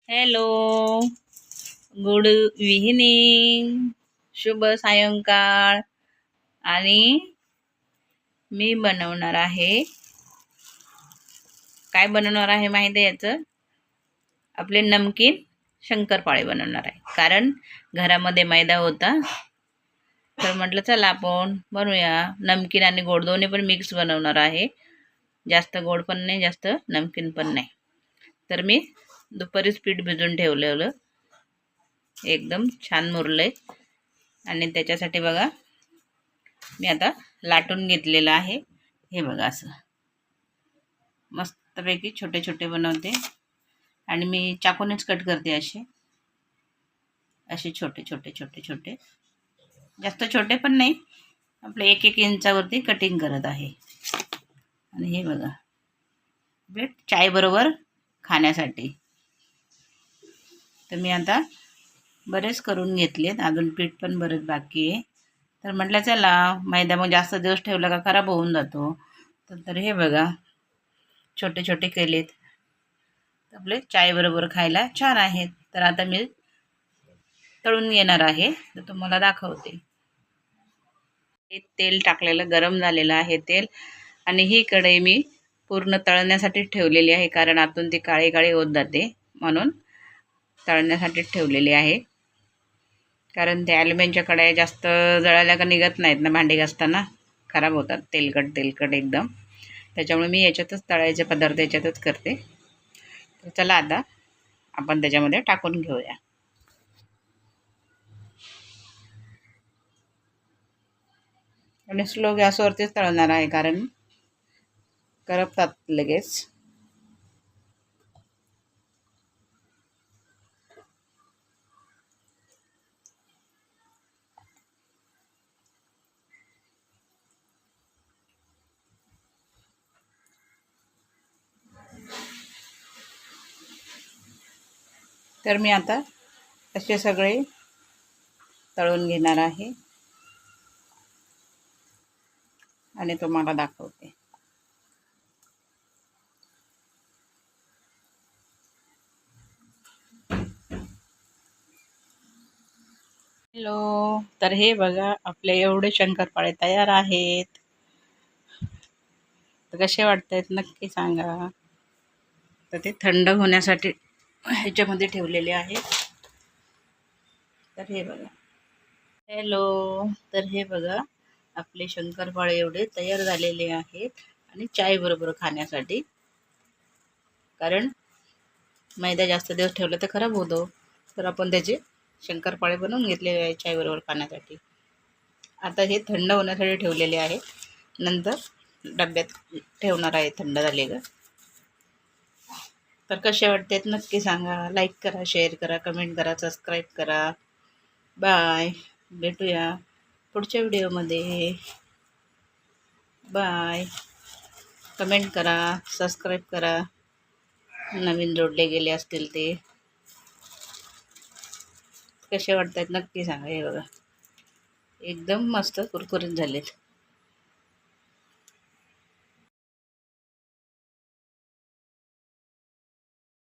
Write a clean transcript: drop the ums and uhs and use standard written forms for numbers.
Hello, good evening, शुभ सायंकाळ. आणि मी बनवणार आहे, काय बनवणार आहे माहिती आहे याचं? आपले नमकीन शंकरपाळे बनवणार आहे. कारण घरामध्ये मैदा होता, तर म्हटलं चला आपण बनवूया. नमकीन आणि गोड दोन्ही पण मिक्स बनवणार आहे. जास्त गोड पण नाही, जास्त नमकीन पण नाही. तर मी दुपारीच पीठ भिजून ठेवलेलं, एकदम छान मुरलंय. आणि त्याच्यासाठी बघा मी आता लाटून घेतलेलं आहे. हे बघा असं मस्तपैकी छोटे छोटे बनवते आणि मी चाकूनेच कट करते. असे छोटे छोटे छोटे छोटे, जास्त छोटे पण नाही, आपले 1-1 इंचावरती कटिंग करत आहे. आणि हे बघा आपले चाय बरोबर खाण्यासाठी. तर मी आता बरेच करून घेतलेत, अजून पीठ पण बरेच बाकी आहे. तर म्हटलं चला, मैदा मग जास्त दिवस ठेवला का खराब होऊन जातो. तर हे बघा छोटे छोटे केलेत, आपले चाय बरोबर खायला छान आहेत. तर आता मी तळून घेणार आहे, तर तुम्हाला दाखवते. हे तेल टाकलेलं गरम झालेलं आहे तेल, आणि ही कढई मी पूर्ण तळण्यासाठी ठेवलेली आहे. कारण आतून ती काळी काळी होत जाते, म्हणून तळण्यासाठी ठेवलेली आहे. कारण ते ॲल्युमिनियमच्या कढया जास्त जळाल्या का निघत नाहीत ना, भांडी घासताना खराब होतात, तेलकट तेलकट एकदम. त्याच्यामुळे मी याच्यातच तळायचे पदार्थ याच्यातच करते. तर चला आता आपण त्याच्यामध्ये टाकून घेऊया. आणि स्लो गॅसवरतीच तळणार आहे, कारण करपतात लगेच. तर मी आता असे सगळे तळून घेणार आहे आणि तुम्हाला दाखवते. हॅलो, तर हे बघा आपले एवढे शंकरपाळे तयार आहेत. तर कसे वाटतात नक्की सांगा. तर ते थंड होण्यासाठी ह्याच्यामध्ये ठेवलेले आहेत. तर हे बघा. हॅलो, तर हे बघा आपले शंकरपाळे एवढे तयार झालेले आहेत, आणि चाय बरोबर खाण्यासाठी. कारण मैदा जास्त दिवस ठेवला तर खराब होतो, तर आपण त्याचे शंकरपाळे बनवून घेतलेले आहे चाय बरोबर खाण्यासाठी. आता हे थंड होण्यासाठी ठेवलेले आहे, नंतर डब्यात ठेवणार आहे थंड झालेलं. तर कसे वाटतात नक्की सांगा. लाईक करा, शेअर करा, कमेंट करा, सबस्क्राईब करा. बाय, भेटूया पुढच्या व्हिडिओमध्ये. बाय. कमेंट करा, सबस्क्राईब करा, नवीन जोडले गेले असतील ते. कसे वाटतात नक्की सांगा. हे बघा एकदम मस्त कुरकुरीत झालेत.